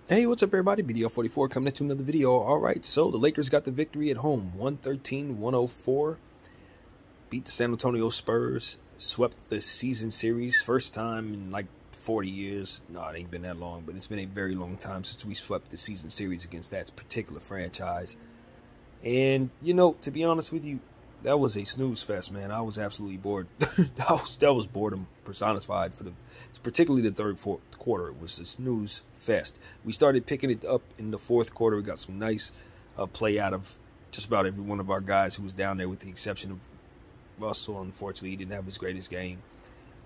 Hey, what's up, everybody? BDL44 coming into another video. All right, so the Lakers got the victory at home, 113-104. Beat the San Antonio Spurs, swept the season series, first time in like 40 years. No, it ain't been that long, but it's been a very long time since we swept the season series against that particular franchise. And, you know, to be honest with you, that was a snooze fest, man. I was absolutely bored. that was boredom personified for particularly the fourth quarter. It was a snooze fest. We started picking it up in the fourth quarter. We got some nice play out of just about every one of our guys who was down there, with the exception of Russell. Unfortunately, he didn't have his greatest game.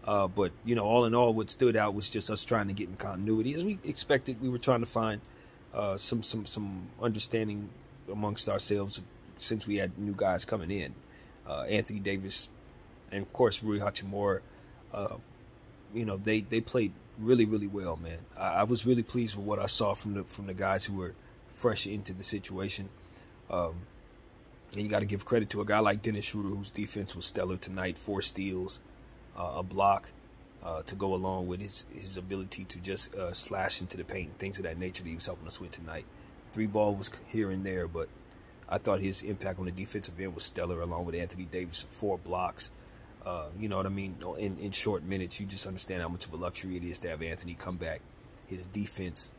But, you know, all in all, what stood out was just us trying to get in continuity. As we expected, we were trying to find some understanding amongst ourselves since we had new guys coming in. Anthony Davis and, of course, Rui Hachimura. You know, they played really, really well, man. I was really pleased with what I saw from the guys who were fresh into the situation. And you got to give credit to a guy like Dennis Schroeder, whose defense was stellar tonight. 4 steals, a block to go along with his ability to just slash into the paint and things of that nature that he was helping us with tonight. 3 ball was here and there, but I thought his impact on the defensive end was stellar, along with Anthony Davis, 4 blocks. You know what I mean? In short minutes, you just understand how much of a luxury it is to have Anthony come back. His defense,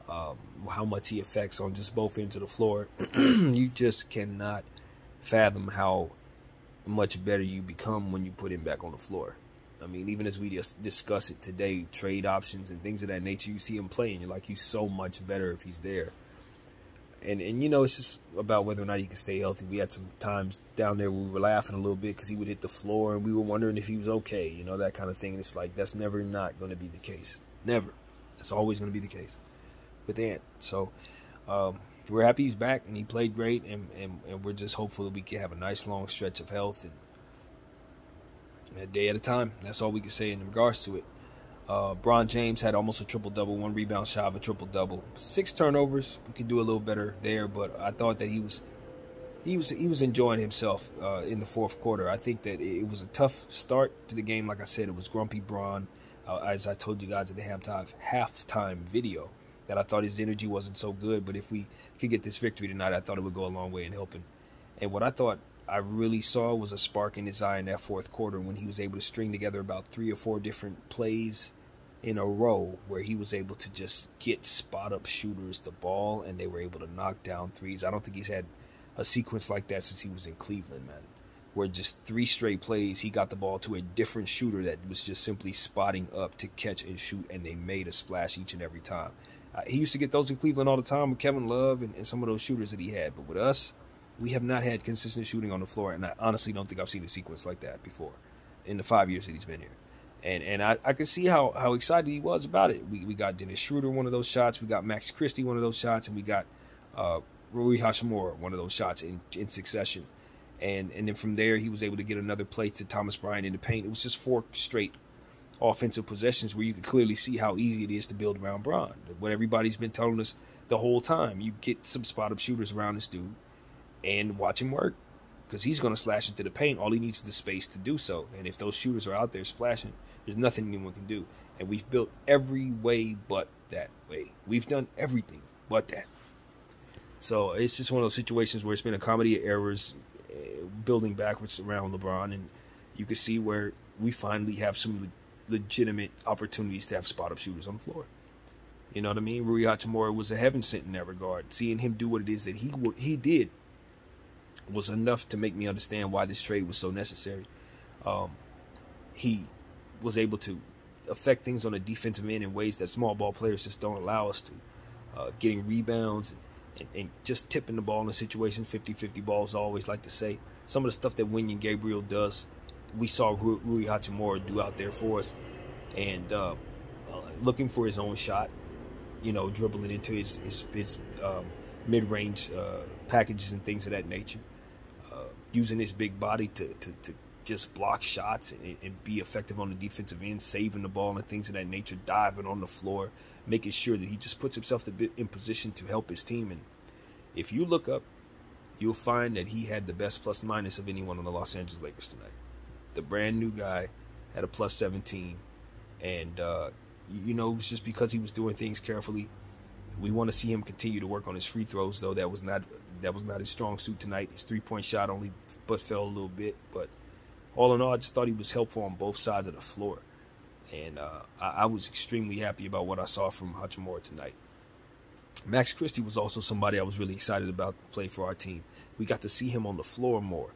how much he affects on just both ends of the floor. You just cannot fathom how much better you become when you put him back on the floor. I mean, even as we just discuss it today, trade options and things of that nature, you see him playing. You're like, he's so much better if he's there. And you know, it's just about whether or not he can stay healthy. We had some times down there where we were laughing a little bit because he would hit the floor, and we were wondering if he was okay, you know, that kind of thing. And it's like, that's never not going to be the case. Never. That's always going to be the case with Ant. So we're happy he's back, and he played great, and we're just hopeful that we can have a nice long stretch of health and a day at a time. That's all we can say in regards to it. Bron James had almost a triple-double, 1 rebound shy of a triple-double, 6 turnovers. We could do a little better there, but I thought that he was enjoying himself in the fourth quarter. I think that it was a tough start to the game. Like I said, it was grumpy Bron. As I told you guys at the halftime video, that I thought his energy wasn't so good. But if we could get this victory tonight, I thought it would go a long way in helping. And what I thought I really saw was a spark in his eye in that fourth quarter when he was able to string together about 3 or 4 different plays in a row where he was able to just get spot-up shooters the ball, and they were able to knock down threes. I don't think he's had a sequence like that since he was in Cleveland, man, where just 3 straight plays he got the ball to a different shooter that was just simply spotting up to catch and shoot, and they made a splash each and every time. He used to get those in Cleveland all the time with Kevin Love and some of those shooters that he had, but with us, we have not had consistent shooting on the floor, and I honestly don't think I've seen a sequence like that before in the 5 years that he's been here. And I could see how excited he was about it. We got Dennis Schroeder one of those shots. We got Max Christie one of those shots. And we got Rui Hachimura one of those shots in succession. And then from there, he was able to get another play to Thomas Bryant in the paint. It was just 4 straight offensive possessions where you could clearly see how easy it is to build around Bron. What everybody's been telling us the whole time. You get some spot-up shooters around this dude and watch him work, because he's going to slash into the paint. All he needs is the space to do so. And if those shooters are out there splashing, there's nothing anyone can do. And we've built every way but that way. We've done everything but that. So it's just one of those situations where it's been a comedy of errors, building backwards around LeBron. And you can see where we finally have some legitimate opportunities to have spot-up shooters on the floor. You know what I mean? Rui Hachimura was a heaven sent in that regard. Seeing him do what it is that he did was enough to make me understand why this trade was so necessary. He was able to affect things on the defensive end in ways that small ball players just don't allow us to. Getting rebounds and just tipping the ball in a situation, 50-50 balls, I always like to say. Some of the stuff that Wenyen Gabriel does, we saw Rui Hachimura do out there for us. And looking for his own shot, you know, dribbling into his mid-range packages and things of that nature. Using his big body to just block shots and be effective on the defensive end, saving the ball and things of that nature, diving on the floor, making sure that he just puts himself in position to help his team. And if you look up, you'll find that he had the best plus-minus of anyone on the Los Angeles Lakers tonight. The brand new guy had a plus 17, and you know, it was just because he was doing things carefully. We want to see him continue to work on his free throws, though. That was not his strong suit tonight. His three-point shot only but fell a little bit, but all in all, I just thought he was helpful on both sides of the floor. And I was extremely happy about what I saw from Hachimura tonight. Max Christie was also somebody I was really excited about to play for our team. We got to see him on the floor more,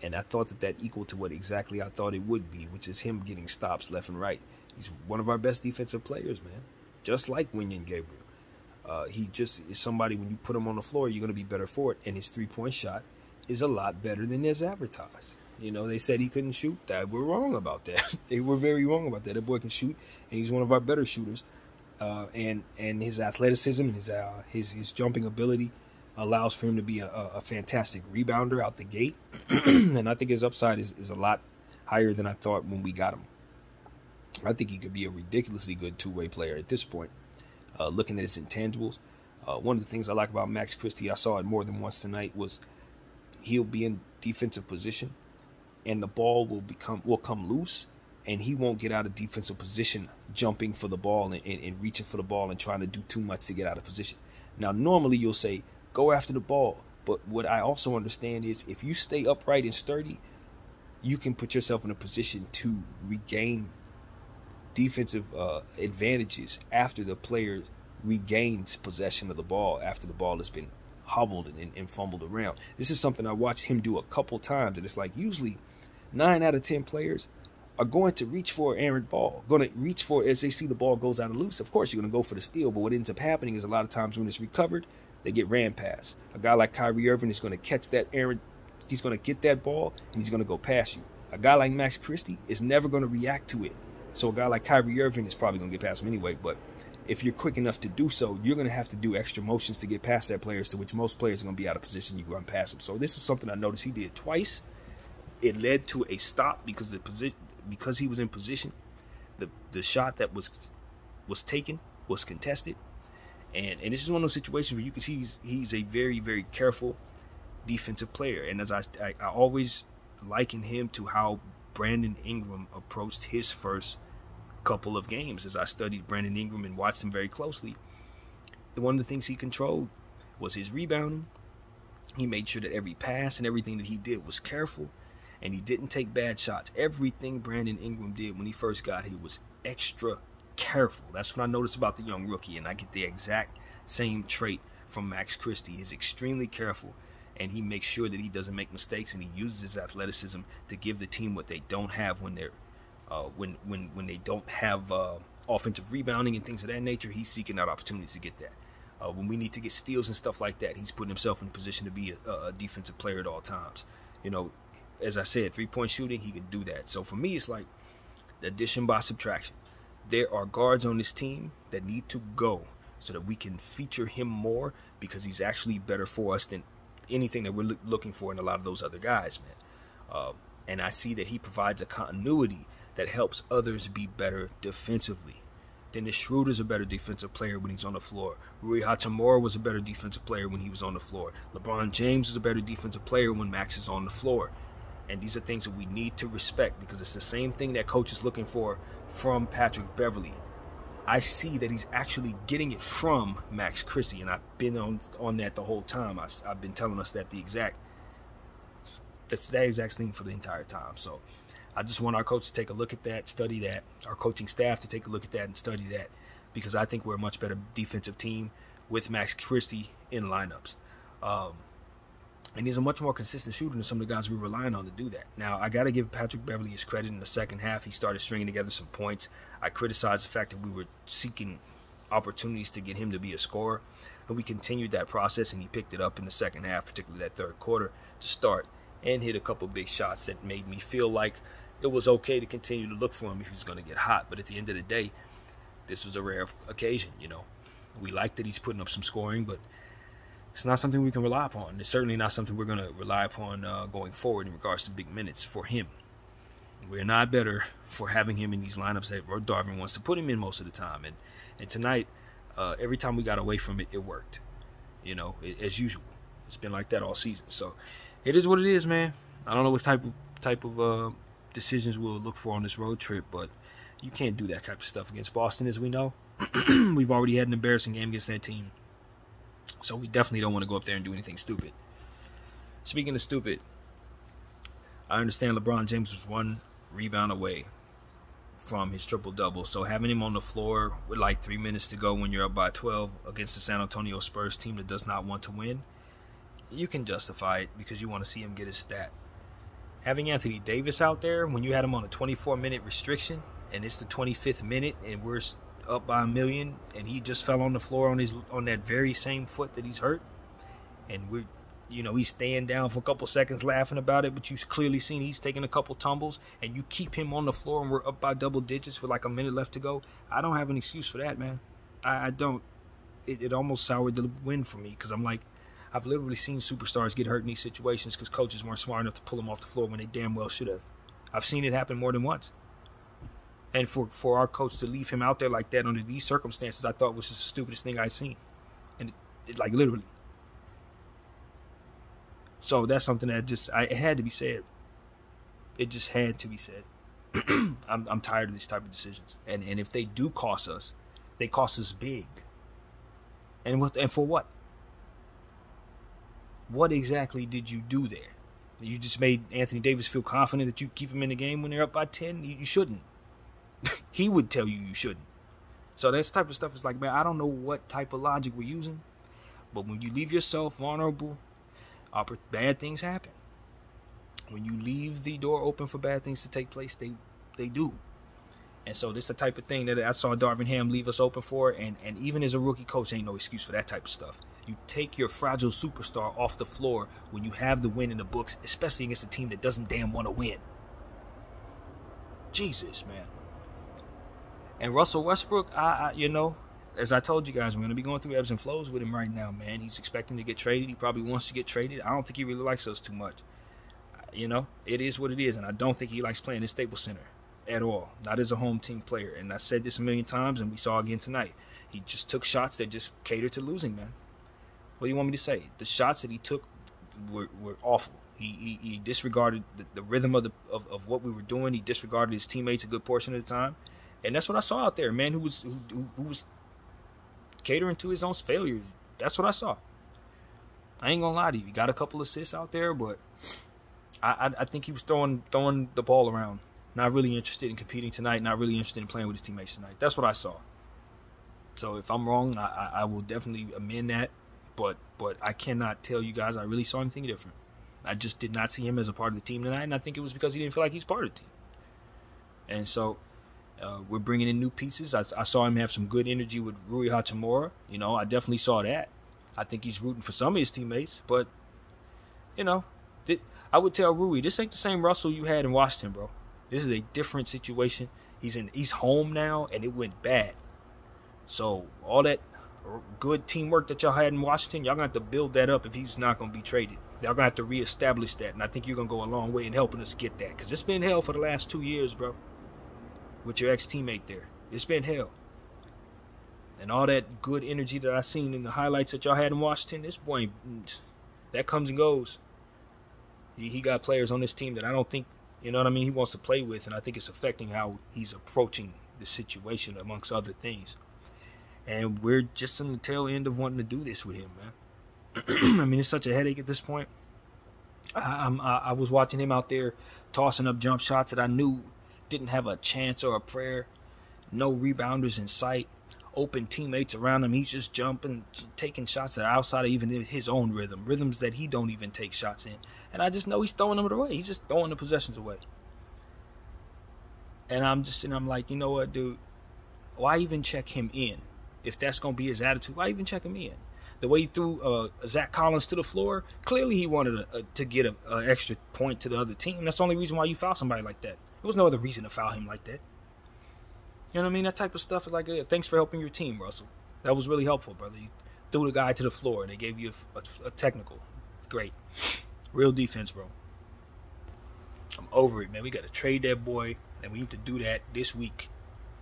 and I thought that equaled to what exactly I thought it would be, which is him getting stops left and right. He's one of our best defensive players, man, just like Wenyen Gabriel. He just is somebody, when you put him on the floor, you're going to be better for it, and his three-point shot is a lot better than is advertised. You know, they said he couldn't shoot. That we're wrong about that. They were very wrong about that. That boy can shoot, and he's one of our better shooters. And his athleticism and his jumping ability allows for him to be a fantastic rebounder out the gate. And I think his upside is a lot higher than I thought when we got him. I think he could be a ridiculously good two-way player at this point. Looking at his intangibles, one of the things I like about Max Christie, I saw it more than once tonight, was he'll be in defensive position, and the ball will come loose, and he won't get out of defensive position jumping for the ball and reaching for the ball and trying to do too much to get out of position. Now, normally you'll say, go after the ball. But what I also understand is if you stay upright and sturdy, you can put yourself in a position to regain defensive advantages after the player regains possession of the ball, after the ball has been hobbled and fumbled around. This is something I watched him do a couple times, and it's like usually 9 out of 10 players are going to reach for an errant ball, going to reach for, as they see the ball goes out of loose. Of course, you're going to go for the steal, but what ends up happening is a lot of times when it's recovered, they get ran past. A guy like Kyrie Irving is going to catch that errant, he's going to get that ball, and he's going to go past you. A guy like Max Christie is never going to react to it. So a guy like Kyrie Irving is probably going to get past him anyway, but if you're quick enough to do so, you're going to have to do extra motions to get past that player, to which most players are going to be out of position. You run past him. So this is something I noticed he did twice. It led to a stop because he was in position. The shot that was taken was contested, and this is one of those situations where you can see he's a very, very careful defensive player. And as I always liken him to how Brandon Ingram approached his first couple of games. As I studied Brandon Ingram and watched him very closely, one of the things he controlled was his rebounding. He made sure that every pass and everything that he did was careful, and he didn't take bad shots. Everything Brandon Ingram did when he first got here was extra careful. That's what I noticed about the young rookie, and I get the exact same trait from Max Christie. He's extremely careful, and he makes sure that he doesn't make mistakes, and he uses his athleticism to give the team what they don't have when they're when they don't have offensive rebounding and things of that nature. He's seeking out opportunities to get that. When we need to get steals and stuff like that, he's putting himself in a position to be a defensive player at all times. You know, as I said, three-point shooting, he could do that. So for me, it's like addition by subtraction. There are guards on this team that need to go so that we can feature him more, because he's actually better for us than anything that we're looking for in a lot of those other guys, man. And I see that he provides a continuity that helps others be better defensively. Dennis Schroeder's a better defensive player when he's on the floor. Rui Hachimura was a better defensive player when he was on the floor. LeBron James is a better defensive player when Max is on the floor. And these are things that we need to respect, because it's the same thing that coach is looking for from Patrick Beverley. I see that he's actually getting it from Max Christie, and I've been on that the whole time. I've been telling us that that's the exact thing for the entire time. So I just want our coach to take a look at that, study that, our coaching staff to take a look at that and study that, because I think we're a much better defensive team with Max Christie in lineups. And he's a much more consistent shooter than some of the guys we're relying on to do that. Now, I got to give Patrick Beverley his credit. In the second half, he started stringing together some points. I criticized the fact that we were seeking opportunities to get him to be a scorer, and we continued that process, and he picked it up in the second half, particularly that third quarter, to start, and hit a couple big shots that made me feel like it was okay to continue to look for him if he was going to get hot. But at the end of the day, this was a rare occasion, you know. We like that he's putting up some scoring, but it's not something we can rely upon. It's certainly not something we're going to rely upon going forward in regards to big minutes for him. We're not better for having him in these lineups that Darvin wants to put him in most of the time. And tonight, every time we got away from it, it worked. You know, as usual. It's been like that all season. So it is what it is, man. I don't know what type of decisions we'll look for on this road trip, but you can't do that type of stuff against Boston, as we know. We've already had an embarrassing game against that team. So we definitely don't want to go up there and do anything stupid. Speaking of stupid, I understand LeBron James was 1 rebound away from his triple-double. So having him on the floor with like 3 minutes to go when you're up by 12 against the San Antonio Spurs team that does not want to win, you can justify it because you want to see him get his stat. Having Anthony Davis out there when you had him on a 24-minute restriction and it's the 25th minute and we're up by 1 million and he just fell on the floor on that very same foot that he's hurt, and he's staying down for a couple seconds laughing about it, but you've clearly seen he's taking a couple tumbles, and you keep him on the floor and we're up by double digits with like a minute left to go. I don't have an excuse for that, man. I don't. It almost soured the win for me because I'm like, I've literally seen superstars get hurt in these situations because coaches weren't smart enough to pull them off the floor when they damn well should have. I've seen it happen more than once. And for our coach to leave him out there like that under these circumstances, I thought was just the stupidest thing I'd seen. And it like literally. So that's something that it had to be said. It just had to be said. I'm tired of these type of decisions. And if they do cost us, they cost us big. And for what? What exactly did you do there? You just made Anthony Davis feel confident that you keep him in the game when they're up by 10? You shouldn't. He would tell you shouldn't. So that type of stuff is like, man, I don't know what type of logic we're using, but when you leave yourself vulnerable, bad things happen. When you leave the door open for bad things to take place, they do. And so this is the type of thing that I saw Darvin Ham leave us open for, and even as a rookie coach, ain't no excuse for that type of stuff. You take your fragile superstar off the floor when you have the win in the books, especially against a team that doesn't damn want to win. Jesus, man. And Russell Westbrook, as I told you guys, we're going to be going through ebbs and flows with him right now, man. He's expecting to get traded. He probably wants to get traded. I don't think he really likes us too much. It is what it is, and I don't think he likes playing in Staples Center at all, not as a home team player. And I said this a million times, and we saw again tonight. He just took shots that just catered to losing, man. What do you want me to say? The shots that he took were awful. He disregarded the rhythm of what we were doing. He disregarded his teammates a good portion of the time. And that's what I saw out there, man, who was catering to his own failure. That's what I saw. I ain't gonna lie to you. He got a couple assists out there, but I think he was throwing the ball around. Not really interested in competing tonight. Not really interested in playing with his teammates tonight. That's what I saw. So if I'm wrong, I will definitely amend that. But I cannot tell you guys I really saw anything different. I just did not see him as a part of the team tonight, and I think it was because he didn't feel like he's part of the team. And so we're bringing in new pieces. I saw him have some good energy with Rui Hachimura. I definitely saw that. I think he's rooting for some of his teammates. But, I would tell Rui, this ain't the same Russell you had in Washington, bro. This is a different situation. He's home now, and it went bad. So all that good teamwork that y'all had in Washington, y'all going to have to build that up if he's not going to be traded. Y'all going to have to reestablish that, and I think you're going to go a long way in helping us get that, because it's been hell for the last 2 years, bro, with your ex-teammate there. It's been hell. And all that good energy that I seen in the highlights that y'all had in Washington, this boy, that comes and goes. He got players on this team that I don't think, he wants to play with, and I think it's affecting how he's approaching the situation, amongst other things. And we're just on the tail end of wanting to do this with him, man. It's such a headache at this point. I was watching him out there tossing up jump shots that I knew didn't have a chance or a prayer. No rebounders in sight. Open teammates around him. He's just jumping, taking shots that are outside of even his own rhythms that he don't even take shots in. And I just know he's throwing them away. He's just throwing the possessions away. And I'm like, you know what, dude? Why even check him in? If that's going to be his attitude, why even check him in? The way he threw Zach Collins to the floor, clearly he wanted to get an extra point to the other team. That's the only reason why you foul somebody like that. There was no other reason to foul him like that. You know what I mean? That type of stuff is like, thanks for helping your team, Russell. That was really helpful, brother. You threw the guy to the floor, and they gave you a technical. Great. Real defense, bro. I'm over it, man. We got to trade that boy, and we need to do that this week.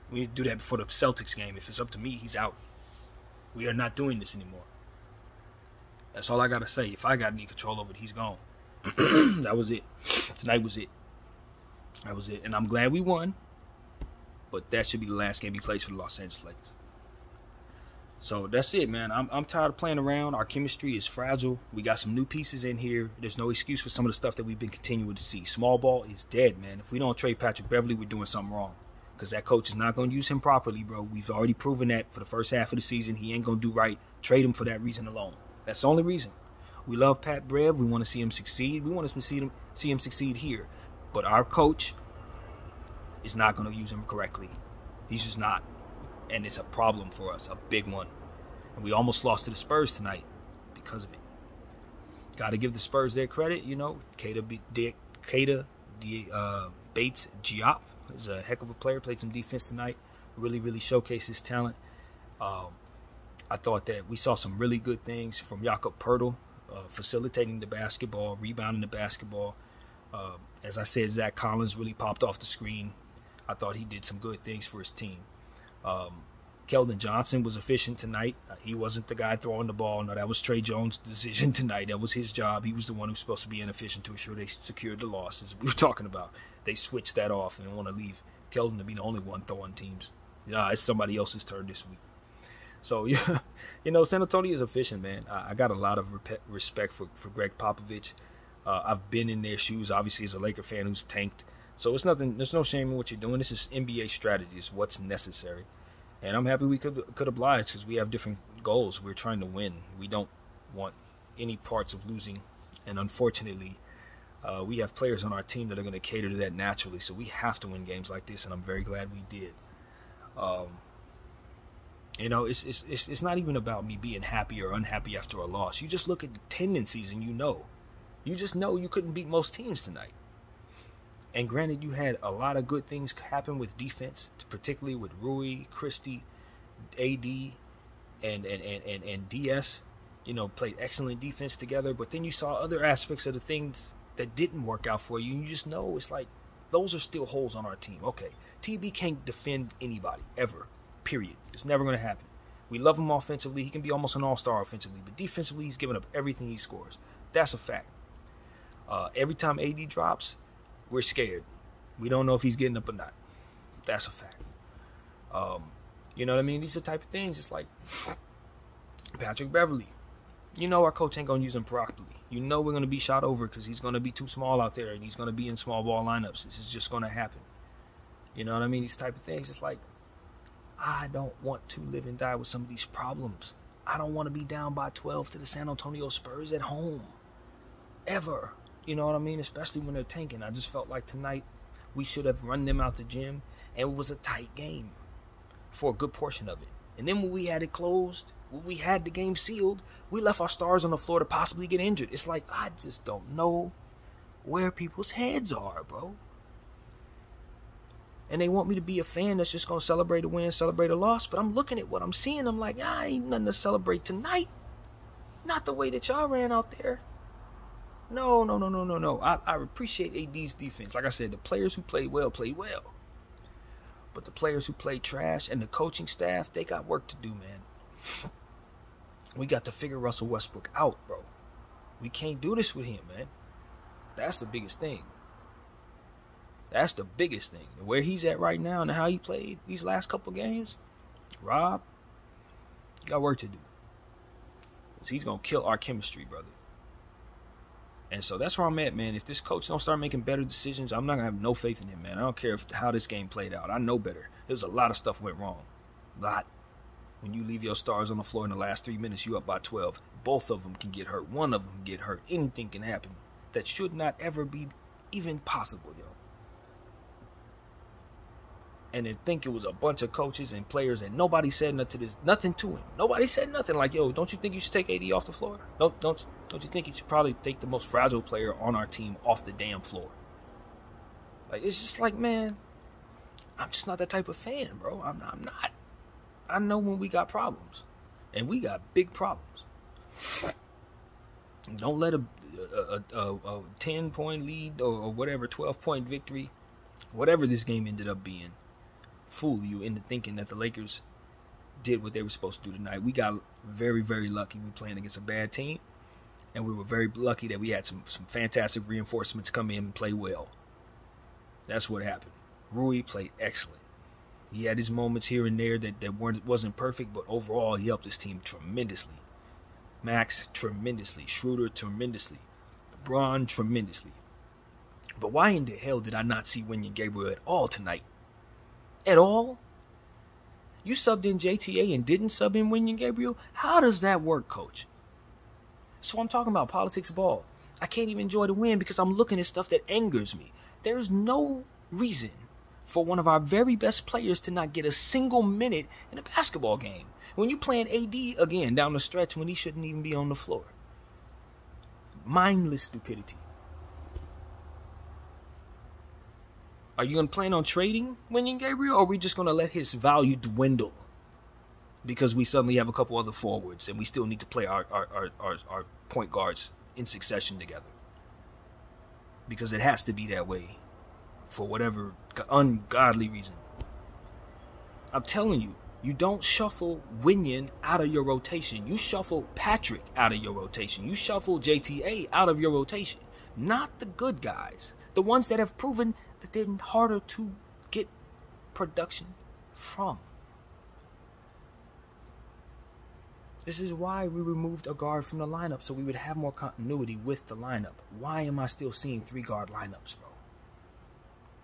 We need to do that before the Celtics game. If it's up to me, he's out. We are not doing this anymore. That's all I got to say. If I got any control over it, he's gone. That was it. Tonight was it. That was it. And I'm glad we won. But that should be the last game he plays for the Los Angeles Lakers. So that's it, man. I'm tired of playing around. Our chemistry is fragile. We got some new pieces in here. There's no excuse for some of the stuff that we've been continuing to see. Small ball is dead, man. If we don't trade Patrick Beverley, we're doing something wrong. Because that coach is not going to use him properly, bro. We've already proven that for the first half of the season. He ain't going to do right. Trade him for that reason alone. That's the only reason. We love Pat Bev. We want to see him succeed. We want to see him succeed here. But our coach is not going to use him correctly. He's just not. And it's a problem for us, a big one. And we almost lost to the Spurs tonight because of it. Got to give the Spurs their credit, you know. Bates Diop is a heck of a player. Played some defense tonight. Really showcased his talent. I thought that we saw some really good things from Jakob Poeltl, facilitating the basketball, rebounding the basketball. As I said, Zach Collins really popped off the screen. I thought he did some good things for his team. Keldon Johnson was efficient tonight. He wasn't the guy throwing the ball. No, that was Trey Jones' decision tonight. That was his job. He was the one who was supposed to be inefficient to ensure they secured the losses. We were talking about. They switched that off and want to leave Keldon to be the only one throwing teams. It's somebody else's turn this week. So, yeah, you know, San Antonio is efficient, man. I got a lot of respect for Greg Popovich. I've been in their shoes, obviously, as a Laker fan who's tanked. So it's nothing. There's no shame in what you're doing. This is NBA strategy. It's what's necessary. And I'm happy we could oblige because we have different goals. We're trying to win. We don't want any parts of losing. And unfortunately, we have players on our team that are going to cater to that naturally. So we have to win games like this, and I'm very glad we did. You know, it's not even about me being happy or unhappy after a loss. You just look at the tendencies and you know. You just know you couldn't beat most teams tonight. And granted, you had a lot of good things happen with defense, particularly with Rui, Christie, AD, and DS. You know, played excellent defense together. But then you saw other aspects of the things that didn't work out for you. And you just know it's like, those are still holes on our team. Okay, TB can't defend anybody, ever, period. It's never going to happen. We love him offensively. He can be almost an all-star offensively. But defensively, he's giving up everything he scores. That's a fact. Every time AD drops, we're scared. We don't know if he's getting up or not. That's a fact. You know what I mean? These are the type of things. It's like Patrick Beverley. You know our coach ain't going to use him properly. You know we're going to be shot over because he's going to be too small out there and he's going to be in small ball lineups. This is just going to happen. You know what I mean? These type of things. It's like, I don't want to live and die with some of these problems. I don't want to be down by 12 to the San Antonio Spurs at home. Ever. You know what I mean? Especially when they're tanking. I just felt like tonight we should have run them out the gym. And it was a tight game for a good portion of it. And then when we had it closed, when we had the game sealed, we left our stars on the floor to possibly get injured. It's like, I just don't know where people's heads are, bro. And they want me to be a fan that's just going to celebrate a win, celebrate a loss. But I'm looking at what I'm seeing. I'm like, ain't nothing to celebrate tonight. Not the way that y'all ran out there. No. I appreciate AD's defense. Like I said, the players who played well played well. But the players who played trash and the coaching staff, they got work to do, man. We got to figure Russell Westbrook out, bro. We can't do this with him, man. That's the biggest thing. That's the biggest thing. Where he's at right now and how he played these last couple games, Rob, you got work to do. Because he's going to kill our chemistry, brother. And so that's where I'm at, man. If this coach don't start making better decisions, I'm not going to have no faith in him, man. I don't care how this game played out. I know better. There's a lot of stuff went wrong. A lot. When you leave your stars on the floor in the last 3 minutes, you up by 12. Both of them can get hurt. One of them can get hurt. Anything can happen. That should not ever be even possible, yo. And then think it was a bunch of coaches and players and nobody said nothing to him. Nobody said nothing like, yo, don't you think you should take AD off the floor? Don't you think you should probably take the most fragile player on our team off the damn floor? Like, it's just like, man, I'm just not that type of fan, bro. I'm not. I know when we got problems. And we got big problems. Don't let a 10-point lead or whatever, 12-point victory, whatever this game ended up being, fool you into thinking that the Lakers did what they were supposed to do tonight. We got very, very lucky. We playing against a bad team, and we were very lucky that we had some fantastic reinforcements come in and play well. That's what happened. Rui played excellent. He had his moments here and there that wasn't perfect, but overall he helped his team tremendously. Max, tremendously. Schroeder, tremendously. LeBron, tremendously. But why in the hell did I not see Wenyen Gabriel at all tonight? At all? You subbed in JTA and didn't sub in Wenyen Gabriel? How does that work, coach? So I'm talking about politics of ball. I can't even enjoy the win because I'm looking at stuff that angers me. There's no reason for one of our very best players to not get a single minute in a basketball game. When you playing AD again down the stretch when he shouldn't even be on the floor. Mindless stupidity. Are you going to plan on trading Wenyen Gabriel, or are we just going to let his value dwindle because we suddenly have a couple other forwards and we still need to play our point guards in succession together? Because it has to be that way for whatever ungodly reason. I'm telling you, you don't shuffle Wenyen out of your rotation. You shuffle Patrick out of your rotation. You shuffle JTA out of your rotation. Not the good guys. The ones that have proven that they're harder to get production from. This is why we removed a guard from the lineup, so we would have more continuity with the lineup. Why am I still seeing 3-guard lineups, bro?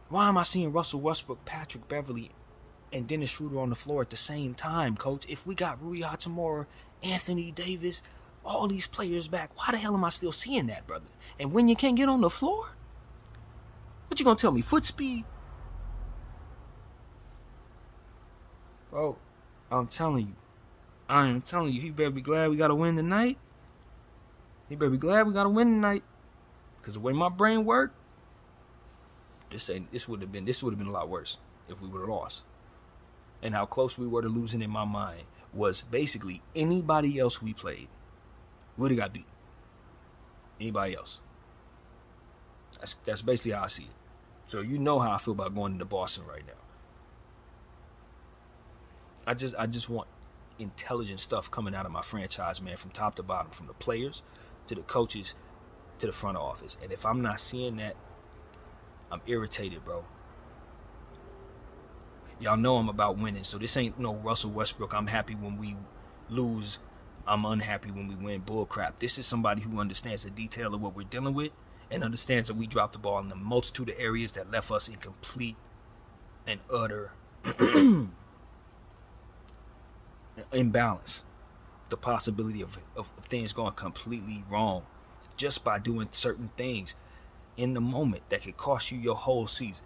Why am I seeing Russell Westbrook, Patrick Beverly, and Dennis Schroeder on the floor at the same time, coach? If we got Rui Hachimura, Anthony Davis, all these players back, why the hell am I still seeing that, brother? And when you can't get on the floor? What you gonna tell me? Foot speed? Bro, I'm telling you. I am telling you, he better be glad we got to win tonight. He better be glad we got to win tonight. Because the way my brain worked, this would have been a lot worse if we would have lost. And how close we were to losing in my mind was basically anybody else we played would have got beat. Anybody else. That's basically how I see it. So you know how I feel about going into Boston right now. I just want intelligent stuff coming out of my franchise, man, from top to bottom, from the players to the coaches to the front office. And if I'm not seeing that, I'm irritated, bro. Y'all know I'm about winning, so this ain't no Russell Westbrook. I'm happy when we lose. I'm unhappy when we win bull crap. This is somebody who understands the detail of what we're dealing with and understands that we dropped the ball in a multitude of areas that left us in complete and utter imbalance. The possibility of things going completely wrong just by doing certain things in the moment that could cost you your whole season.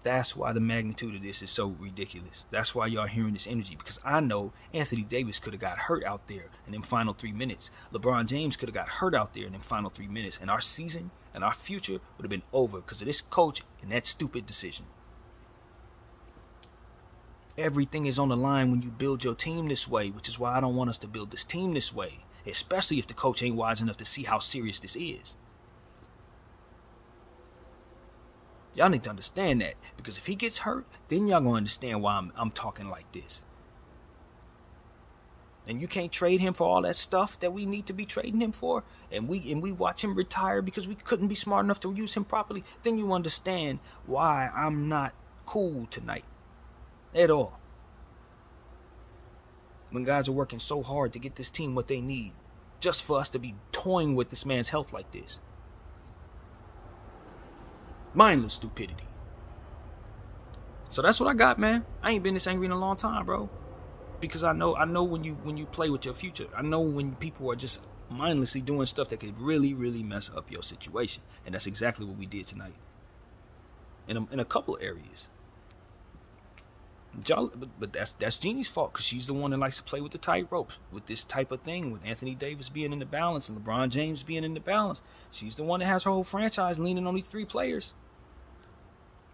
That's why the magnitude of this is so ridiculous. That's why y'all hearing this energy, because I know Anthony Davis could have got hurt out there in them final 3 minutes. LeBron James could have got hurt out there in them final 3 minutes, and our season and our future would have been over because of this coach and that stupid decision. Everything is on the line when you build your team this way, which is why I don't want us to build this team this way, especially if the coach ain't wise enough to see how serious this is. Y'all need to understand that, because if he gets hurt, then y'all gonna understand why I'm talking like this. And you can't trade him for all that stuff that we need to be trading him for, and we watch him retire because we couldn't be smart enough to use him properly, then you understand why I'm not cool tonight at all. When guys are working so hard to get this team what they need, just for us to be toying with this man's health like this. Mindless stupidity. So that's what I got, man. I ain't been this angry in a long time, bro. Because I know when you play with your future. I know when people are just mindlessly doing stuff that could really, really mess up your situation. And that's exactly what we did tonight. In a couple of areas. But that's Jeannie's fault, because she's the one that likes to play with the tight ropes with this type of thing, with Anthony Davis being in the balance and LeBron James being in the balance. She's the one that has her whole franchise leaning on these 3 players.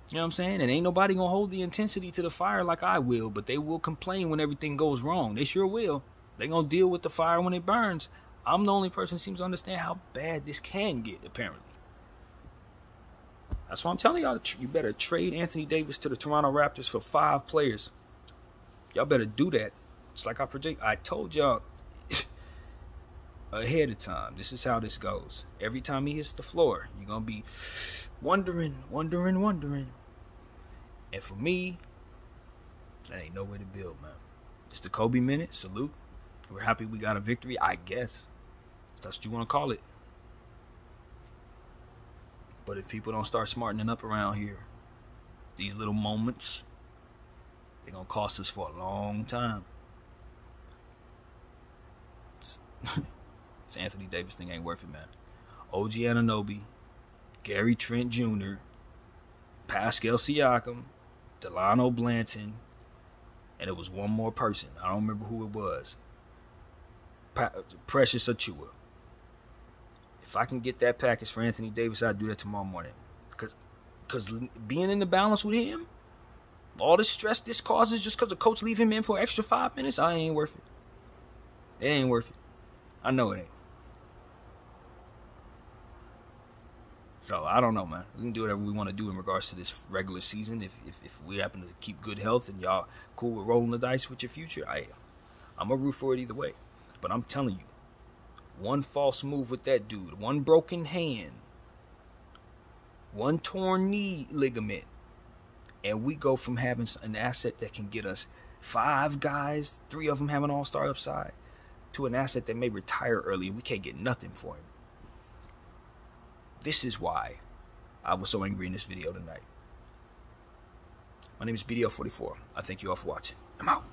You know what I'm saying? And ain't nobody gonna hold the intensity to the fire like I will, but they will complain when everything goes wrong. They sure will. They gonna deal with the fire when it burns. I'm the only person who seems to understand how bad this can get, apparently. That's why I'm telling y'all, you better trade Anthony Davis to the Toronto Raptors for 5 players. Y'all better do that. It's like I told y'all ahead of time. This is how this goes. Every time he hits the floor, you're going to be wondering. And for me, that ain't no way to build, man. It's the Kobe minute. Salute. We're happy we got a victory, I guess. That's what you want to call it. But if people don't start smartening up around here, these little moments, they're going to cost us for a long time. This Anthony Davis thing ain't worth it, man. OG Anunoby, Gary Trent Jr., Pascal Siakam, Delano Blanton, and it was one more person. I don't remember who it was. Precious Achiuwa. If I can get that package for Anthony Davis, I'd do that tomorrow morning. Because being in the balance with him, all this stress this causes just because the coach leave him in for an extra 5 minutes, I ain't worth it. It ain't worth it. I know it ain't. So, I don't know, man. We can do whatever we want to do in regards to this regular season. If we happen to keep good health and y'all cool with rolling the dice with your future, I'm going to root for it either way. But I'm telling you, one false move with that dude, one broken hand, one torn knee ligament, and we go from having an asset that can get us 5 guys, 3 of them have an all-star upside, to an asset that may retire early and we can't get nothing for him. This is why I was so angry in this video tonight. My name is BDL44. I thank you all for watching. I'm out.